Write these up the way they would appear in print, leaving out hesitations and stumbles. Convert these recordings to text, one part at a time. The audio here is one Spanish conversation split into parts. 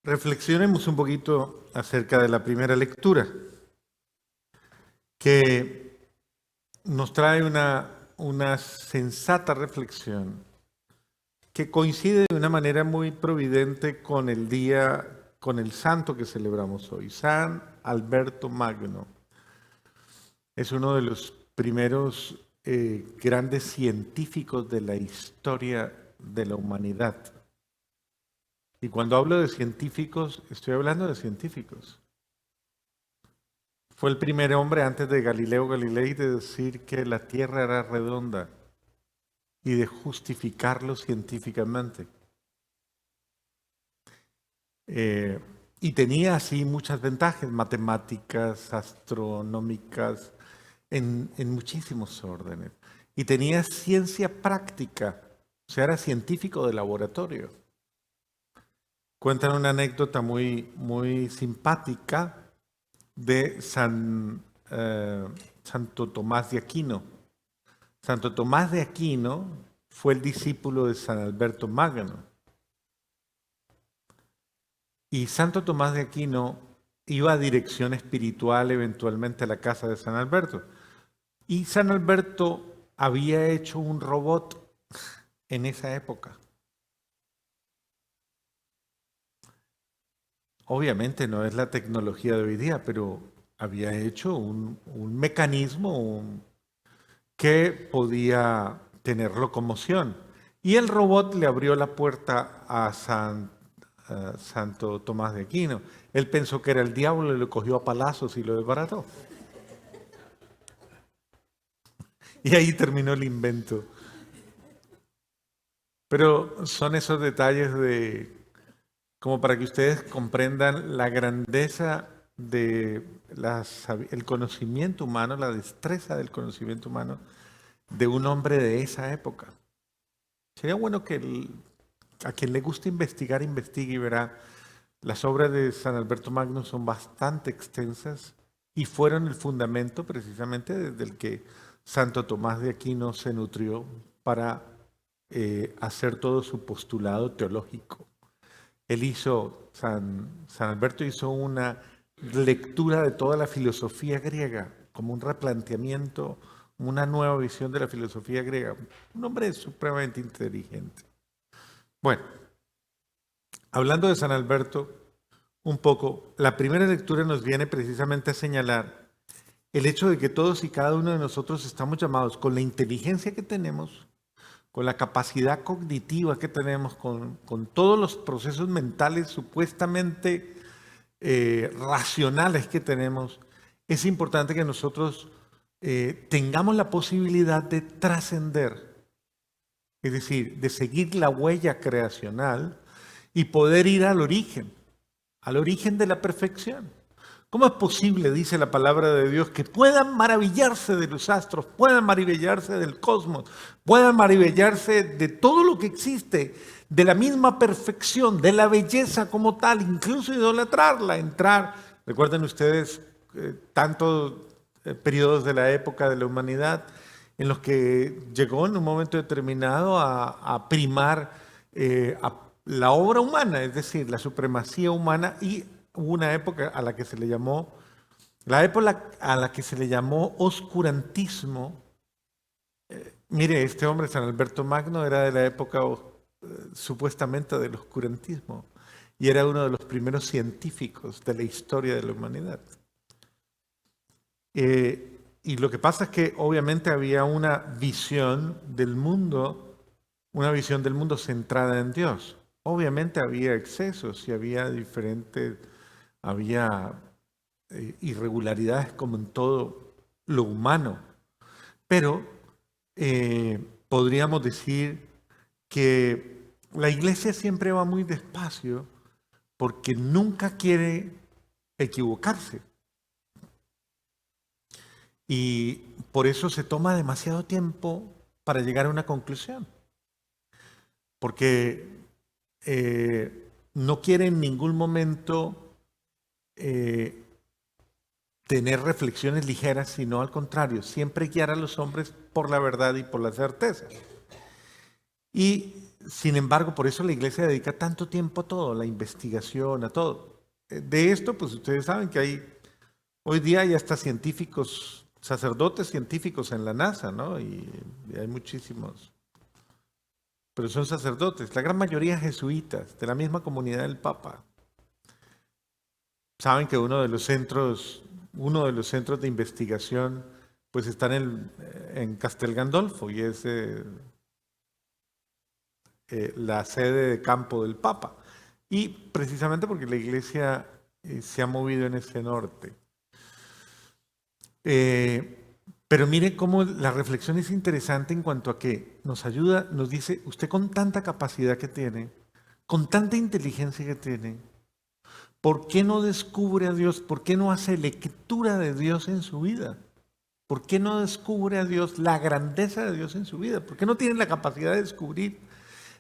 Reflexionemos un poquito acerca de la primera lectura, que nos trae una sensata reflexión que coincide de una manera muy providente con el día, con el santo que celebramos hoy, San Alberto Magno. Es uno de los primeros grandes científicos de la historia de la humanidad. Y cuando hablo de científicos, estoy hablando de científicos. Fue el primer hombre antes de Galileo Galilei de decir que la Tierra era redonda y de justificarlo científicamente. Y tenía así muchas ventajas matemáticas, astronómicas, en muchísimos órdenes. Y tenía ciencia práctica, o sea, era científico de laboratorio. Cuentan una anécdota muy, muy simpática de Santo Tomás de Aquino. Santo Tomás de Aquino fue el discípulo de San Alberto Magno. Y Santo Tomás de Aquino iba a dirección espiritual eventualmente a la casa de San Alberto. Y San Alberto había hecho un robot en esa época. Obviamente no es la tecnología de hoy día, pero había hecho un mecanismo que podía tener locomoción. Y el robot le abrió la puerta a Santo Tomás de Aquino. Él pensó que era el diablo y lo cogió a palazos y lo desbarató. Y ahí terminó el invento. Pero son esos detalles como para que ustedes comprendan la grandeza de el conocimiento humano, la destreza del conocimiento humano de un hombre de esa época. Sería bueno que a quien le guste investigar, investigue y verá. Las obras de San Alberto Magno son bastante extensas y fueron el fundamento precisamente desde el que Santo Tomás de Aquino se nutrió para hacer todo su postulado teológico. San Alberto hizo una lectura de toda la filosofía griega, como un replanteamiento, una nueva visión de la filosofía griega. Un hombre supremamente inteligente. Bueno, hablando de San Alberto, un poco, la primera lectura nos viene precisamente a señalar el hecho de que todos y cada uno de nosotros estamos llamados con la inteligencia que tenemos, con la capacidad cognitiva que tenemos, con todos los procesos mentales supuestamente racionales que tenemos, es importante que nosotros tengamos la posibilidad de trascender, es decir, de seguir la huella creacional y poder ir al origen de la perfección. ¿Cómo es posible, dice la palabra de Dios, que puedan maravillarse de los astros, puedan maravillarse del cosmos, puedan maravillarse de todo lo que existe, de la misma perfección, de la belleza como tal, incluso idolatrarla, entrar? Recuerden ustedes tantos periodos de la época de la humanidad en los que llegó en un momento determinado a primar a la obra humana, es decir, la supremacía humana, y hubo una época a la que se le llamó, la época a la que se le llamó oscurantismo. Mire, este hombre, San Alberto Magno, era de la época supuestamente del oscurantismo y era uno de los primeros científicos de la historia de la humanidad. Y lo que pasa es que obviamente había una visión del mundo centrada en Dios. Obviamente había excesos y había irregularidades como en todo lo humano. Pero podríamos decir que la iglesia siempre va muy despacio porque nunca quiere equivocarse. Y por eso se toma demasiado tiempo para llegar a una conclusión. Porque no quiere en ningún momento tener reflexiones ligeras, sino al contrario, siempre guiar a los hombres por la verdad y por la certeza. Y sin embargo, por eso la iglesia dedica tanto tiempo a todo, a la investigación, a todo. De esto, pues ustedes saben que hoy día hay hasta científicos, sacerdotes científicos en la NASA, ¿no? Y hay muchísimos, pero son sacerdotes, la gran mayoría jesuitas, de la misma comunidad del Papa. Saben que uno de los centros de investigación, pues está en Castel Gandolfo y es la sede de campo del Papa. Y precisamente porque la iglesia se ha movido en ese norte. Pero mire cómo la reflexión es interesante en cuanto a que nos ayuda, nos dice, usted con tanta capacidad que tiene, con tanta inteligencia que tiene, ¿por qué no descubre a Dios? ¿Por qué no hace lectura de Dios en su vida? ¿Por qué no descubre a Dios, la grandeza de Dios en su vida? ¿Por qué no tiene la capacidad de descubrir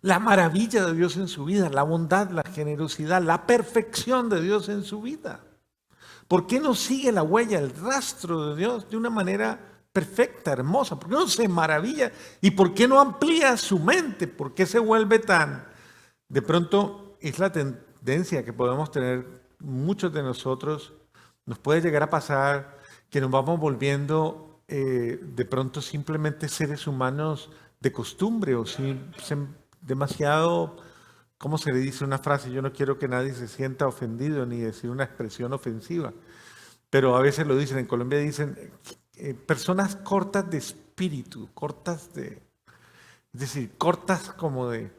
la maravilla de Dios en su vida, la bondad, la generosidad, la perfección de Dios en su vida? ¿Por qué no sigue la huella, el rastro de Dios de una manera perfecta, hermosa? ¿Por qué no se maravilla? ¿Y por qué no amplía su mente? ¿Por qué se vuelve tan... De pronto es la tendencia que podemos tener muchos de nosotros, nos puede llegar a pasar que nos vamos volviendo de pronto simplemente seres humanos de costumbre o demasiado, ¿cómo se le dice una frase? Yo no quiero que nadie se sienta ofendido ni decir una expresión ofensiva, pero a veces lo dicen, en Colombia dicen personas cortas de espíritu, es decir, cortas como de,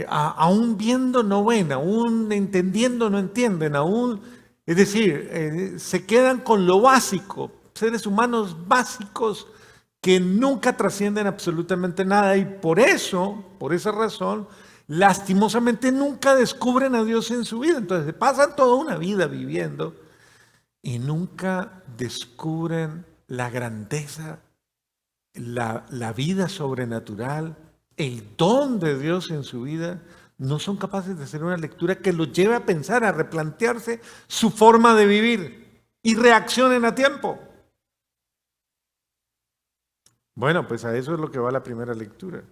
aún viendo no ven, aún entendiendo no entienden, es decir, se quedan con lo básico, seres humanos básicos que nunca trascienden absolutamente nada y por esa razón, lastimosamente nunca descubren a Dios en su vida. Entonces pasan toda una vida viviendo y nunca descubren la grandeza, la vida sobrenatural, el don de Dios en su vida. No son capaces de hacer una lectura que los lleve a pensar, a replantearse su forma de vivir y reaccionen a tiempo. Bueno, pues a eso es lo que va la primera lectura.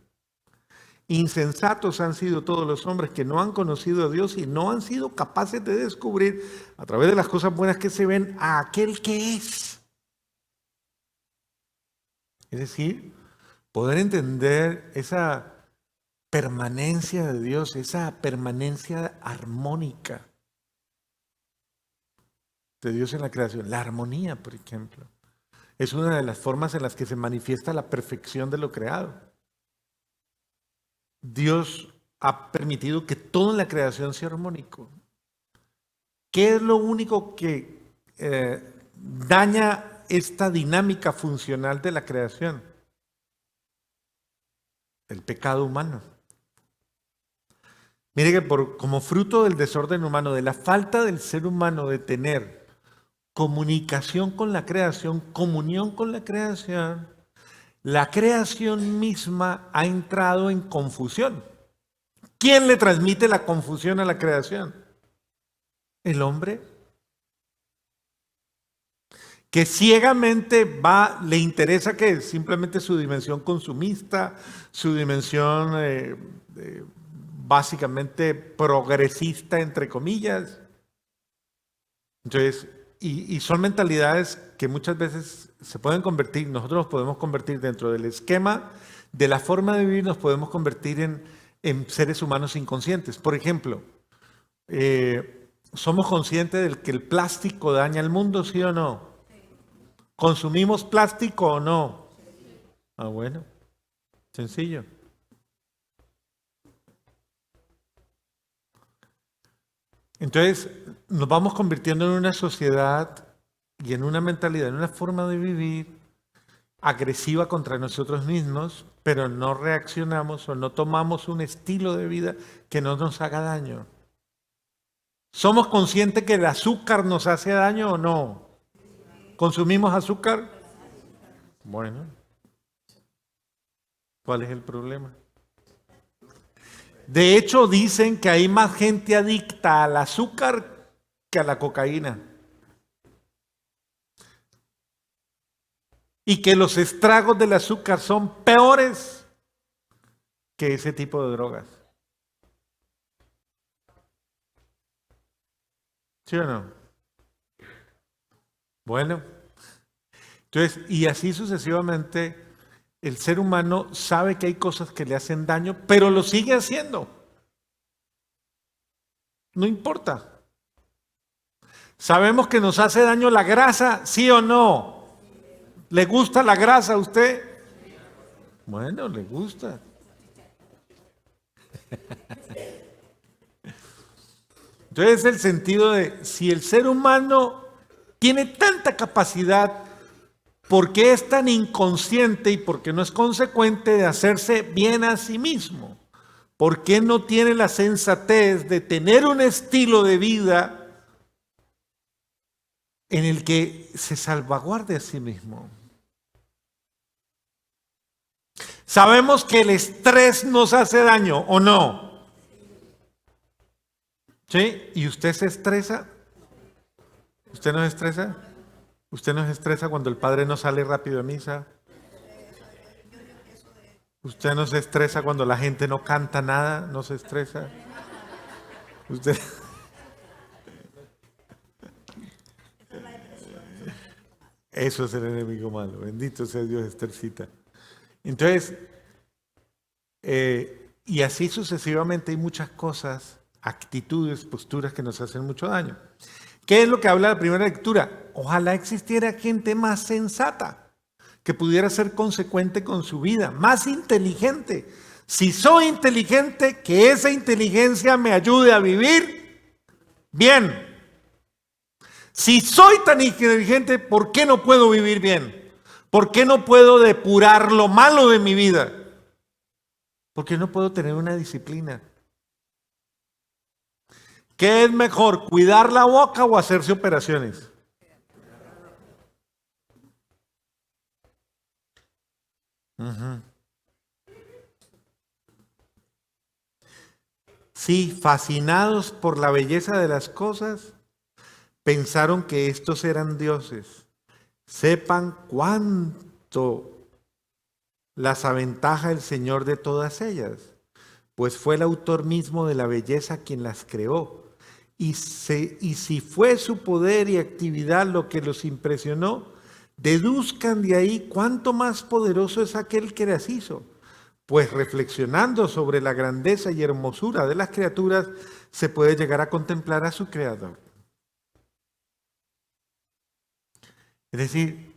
Insensatos han sido todos los hombres que no han conocido a Dios y no han sido capaces de descubrir a través de las cosas buenas que se ven a aquel que es. Es decir, poder entender esa permanencia de Dios, esa permanencia armónica de Dios en la creación. La armonía, por ejemplo, es una de las formas en las que se manifiesta la perfección de lo creado. Dios ha permitido que todo en la creación sea armónico. ¿Qué es lo único que daña esta dinámica funcional de la creación? El pecado humano. Mire que como fruto del desorden humano, de la falta del ser humano de tener comunicación con la creación, comunión con la creación misma ha entrado en confusión. ¿Quién le transmite la confusión a la creación? El hombre, que ciegamente le interesa que simplemente su dimensión consumista, su dimensión básicamente progresista, entre comillas. Entonces, y son mentalidades que muchas veces se pueden convertir, nosotros nos podemos convertir dentro del esquema de la forma de vivir, nos podemos convertir en seres humanos inconscientes. Por ejemplo, ¿somos conscientes de que el plástico daña al mundo, sí o no? ¿Consumimos plástico o no? Ah, bueno, sencillo. Entonces, nos vamos convirtiendo en una sociedad y en una mentalidad, en una forma de vivir agresiva contra nosotros mismos, pero no reaccionamos o no tomamos un estilo de vida que no nos haga daño. ¿Somos conscientes que el azúcar nos hace daño o no? ¿Consumimos azúcar? Bueno, ¿cuál es el problema? De hecho, dicen que hay más gente adicta al azúcar que a la cocaína. Y que los estragos del azúcar son peores que ese tipo de drogas. ¿Sí o no? Bueno, entonces, y así sucesivamente, el ser humano sabe que hay cosas que le hacen daño, pero lo sigue haciendo. No importa. Sabemos que nos hace daño la grasa, ¿sí o no? ¿Le gusta la grasa a usted? Bueno, le gusta. Entonces, el sentido de si el ser humano tiene tanta capacidad, ¿por qué es tan inconsciente y por qué no es consecuente de hacerse bien a sí mismo? ¿Por qué no tiene la sensatez de tener un estilo de vida en el que se salvaguarde a sí mismo? Sabemos que el estrés nos hace daño, ¿o no? ¿Sí? ¿Y usted se estresa? ¿Usted no se estresa? ¿Usted no se estresa cuando el padre no sale rápido de misa? ¿Usted no se estresa cuando la gente no canta nada? ¿No se estresa? ¿Usted? Eso es el enemigo malo. Bendito sea Dios, Estercita. Entonces, y así sucesivamente hay muchas cosas, actitudes, posturas que nos hacen mucho daño. ¿Qué es lo que habla la primera lectura? Ojalá existiera gente más sensata, que pudiera ser consecuente con su vida, más inteligente. Si soy inteligente, que esa inteligencia me ayude a vivir bien. Si soy tan inteligente, ¿por qué no puedo vivir bien? ¿Por qué no puedo depurar lo malo de mi vida? ¿Por qué no puedo tener una disciplina? ¿Qué es mejor, cuidar la boca o hacerse operaciones? Uh-huh. Sí, fascinados por la belleza de las cosas, pensaron que estos eran dioses. Sepan cuánto las aventaja el Señor de todas ellas, pues fue el autor mismo de la belleza quien las creó. Y si fue su poder y actividad lo que los impresionó, deduzcan de ahí cuánto más poderoso es aquel que las hizo. Pues reflexionando sobre la grandeza y hermosura de las criaturas, se puede llegar a contemplar a su creador. Es decir,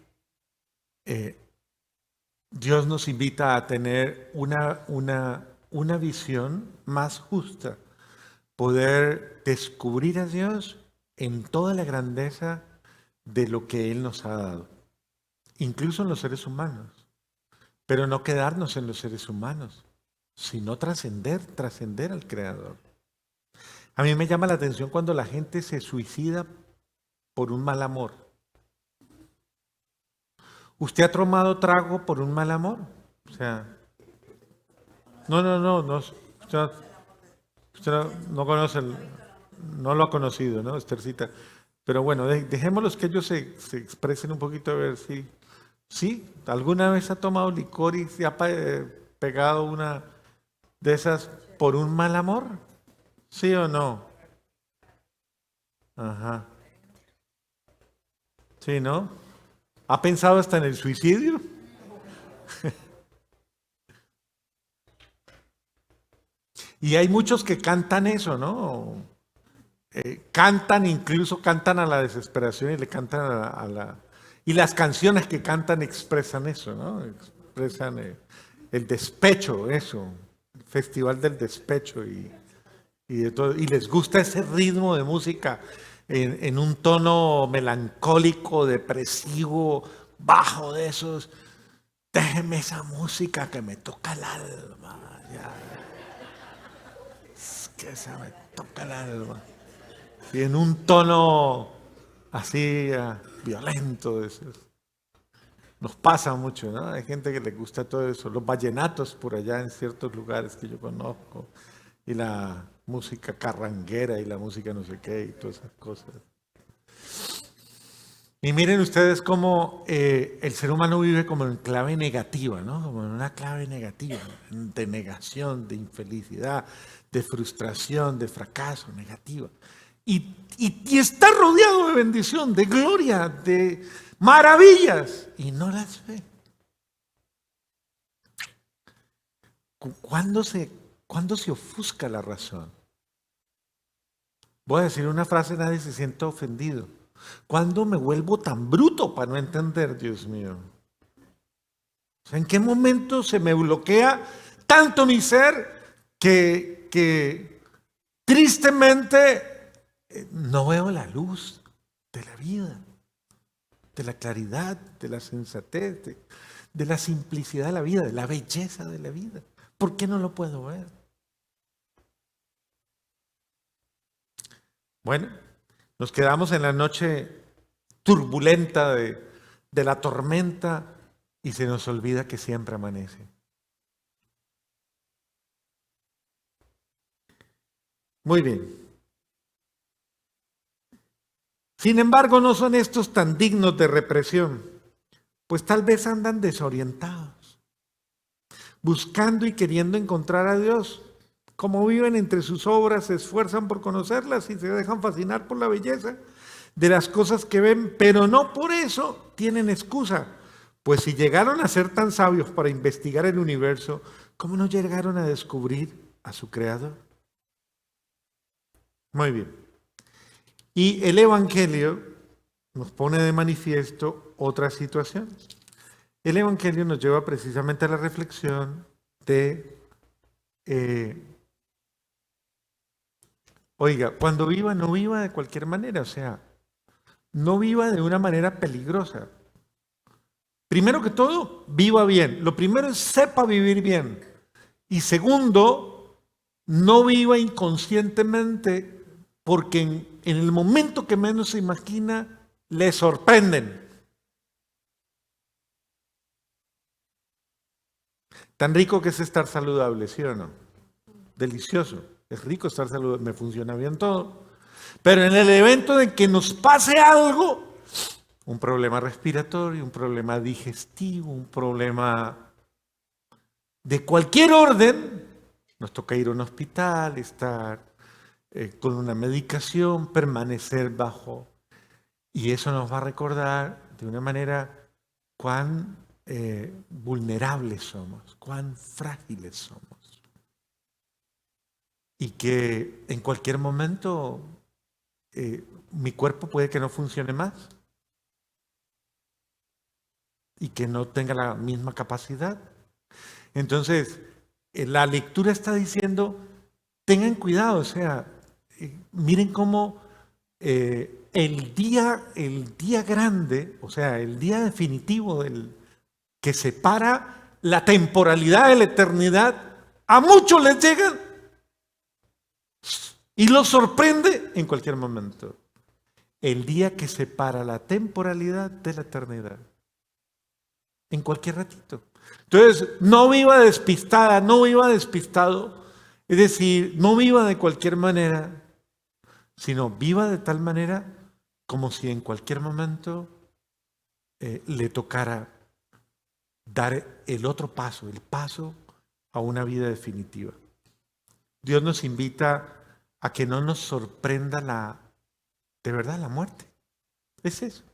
Dios nos invita a tener una visión más justa, poder descubrir a Dios en toda la grandeza de lo que Él nos ha dado, incluso en los seres humanos, pero no quedarnos en los seres humanos, sino trascender al Creador. A mí me llama la atención cuando la gente se suicida por un mal amor. ¿Usted ha tomado trago por un mal amor? O sea, no, usted no conoce, no lo ha conocido, ¿no, Estercita? Pero bueno, dejémoslos que ellos se expresen un poquito a ver si, ¿sí? ¿Alguna vez ha tomado licor y se ha pegado una de esas por un mal amor? ¿Sí o no? Ajá. ¿Sí, no? ¿Ha pensado hasta en el suicidio? Y hay muchos que cantan eso, ¿no? Cantan, incluso cantan a la desesperación y le cantan Y las canciones que cantan expresan eso, ¿no? Expresan el despecho, eso. El festival del despecho y de todo. Y les gusta ese ritmo de música en un tono melancólico, depresivo, bajo de esos. Déjeme esa música que me toca el alma. Ya. Es que esa me toca el alma. Y en un tono así violento. De esos. Nos pasa mucho, ¿no? Hay gente que le gusta todo eso. Los vallenatos por allá en ciertos lugares que yo conozco. Y la música carranguera y la música no sé qué y todas esas cosas. Y miren ustedes cómo el ser humano vive como en clave negativa, ¿no? Como en una clave negativa, de negación, de infelicidad, de frustración, de fracaso, negativa. Y está rodeado de bendición, de gloria, de maravillas, y no las ve. ¿Cuándo se ofusca la razón? Voy a decir una frase, nadie se sienta ofendido. ¿Cuándo me vuelvo tan bruto para no entender, Dios mío? O sea, ¿en qué momento se me bloquea tanto mi ser que tristemente no veo la luz de la vida, de la claridad, de la sensatez, de la simplicidad de la vida, de la belleza de la vida? ¿Por qué no lo puedo ver? Bueno, nos quedamos en la noche turbulenta de la tormenta y se nos olvida que siempre amanece. Muy bien. Sin embargo, no son estos tan dignos de represión, pues tal vez andan desorientados, buscando y queriendo encontrar a Dios. Como viven entre sus obras, se esfuerzan por conocerlas y se dejan fascinar por la belleza de las cosas que ven, pero no por eso tienen excusa. Pues si llegaron a ser tan sabios para investigar el universo, ¿cómo no llegaron a descubrir a su creador? Muy bien. Y el Evangelio nos pone de manifiesto otra situación. El Evangelio nos lleva precisamente a la reflexión de, oiga, cuando viva, no viva de cualquier manera, o sea, no viva de una manera peligrosa. Primero que todo, viva bien. Lo primero es sepa vivir bien. Y segundo, no viva inconscientemente porque en el momento que menos se imagina, le sorprenden. Tan rico que es estar saludable, ¿sí o no? Delicioso. Es rico estar saludable, me funciona bien todo. Pero en el evento de que nos pase algo, un problema respiratorio, un problema digestivo, un problema de cualquier orden, nos toca ir a un hospital, estar con una medicación, permanecer bajo. Y eso nos va a recordar de una manera cuán vulnerables somos, cuán frágiles somos. Y que en cualquier momento mi cuerpo puede que no funcione más y que no tenga la misma capacidad. Entonces, la lectura está diciendo, tengan cuidado, o sea, miren cómo el día grande, o sea, el día definitivo que separa la temporalidad de la eternidad, a muchos les llega y los sorprende en cualquier momento. El día que separa la temporalidad de la eternidad, en cualquier ratito. Entonces, no viva despistada, no viva despistado, es decir, no viva de cualquier manera, sino viva de tal manera como si en cualquier momento le tocara dar el otro paso, el paso a una vida definitiva. Dios nos invita a que no nos sorprenda de verdad la muerte. Es eso.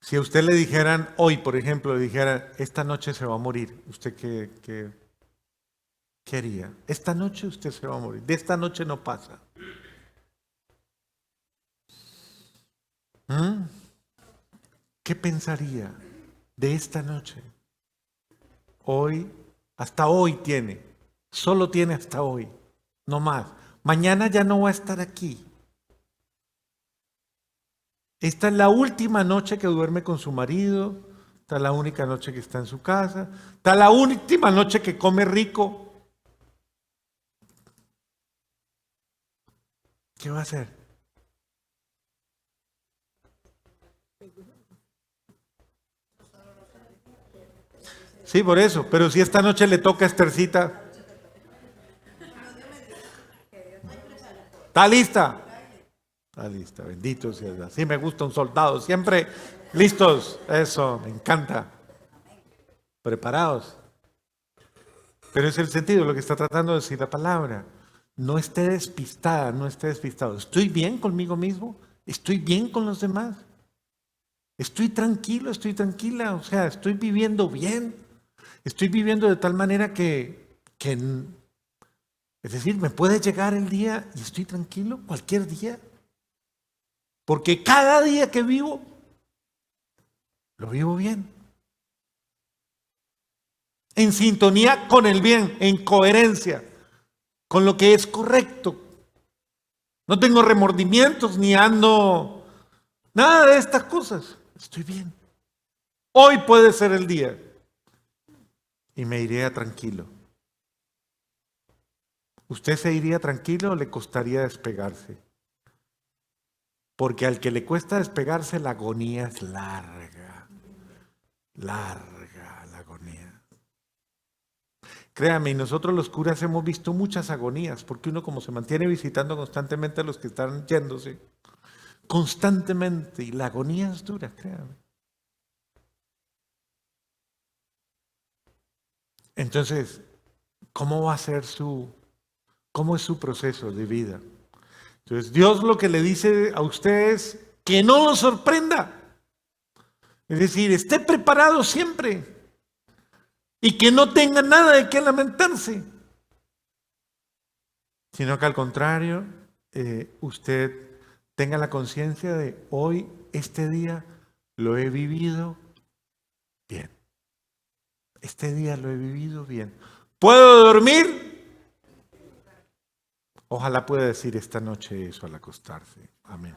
Si a usted le dijeran hoy, por ejemplo, le dijeran, esta noche se va a morir, ¿usted qué haría? Esta noche usted se va a morir, de esta noche no pasa. ¿Qué pensaría de esta noche? Hoy, hasta hoy tiene, solo tiene hasta hoy, no más. Mañana ya no va a estar aquí. Esta es la última noche que duerme con su marido, esta es la única noche que está en su casa, esta es la última noche que come rico. ¿Qué va a hacer? Sí, por eso, pero si esta noche le toca a Estercita, ¿está lista? Está lista, bendito sea Dios. Así me gusta un soldado, siempre listos. Eso, me encanta. Preparados. Pero es el sentido, lo que está tratando de decir la palabra. No esté despistada, no esté despistado. ¿Estoy bien conmigo mismo? ¿Estoy bien con los demás? ¿Estoy tranquilo? ¿Estoy tranquila? O sea, ¿estoy viviendo bien? ¿Estoy viviendo de tal manera es decir, me puede llegar el día y estoy tranquilo cualquier día? Porque cada día que vivo, lo vivo bien. En sintonía con el bien, en coherencia, con lo que es correcto. No tengo remordimientos ni ando, nada de estas cosas. Estoy bien. Hoy puede ser el día y me iría tranquilo. ¿Usted se iría tranquilo o le costaría despegarse? Porque al que le cuesta despegarse, la agonía es larga. Larga la agonía. Créame, nosotros los curas hemos visto muchas agonías, porque uno como se mantiene visitando constantemente a los que están yéndose, constantemente, y la agonía es dura, créame. Entonces, ¿cómo va a ser cómo es su proceso de vida? Entonces, Dios lo que le dice a usted es que no lo sorprenda. Es decir, esté preparado siempre y que no tenga nada de qué lamentarse, sino que al contrario, usted tenga la conciencia de hoy, este día, lo he vivido bien. Este día lo he vivido bien. ¿Puedo dormir? Ojalá pueda decir esta noche eso al acostarse. Amén.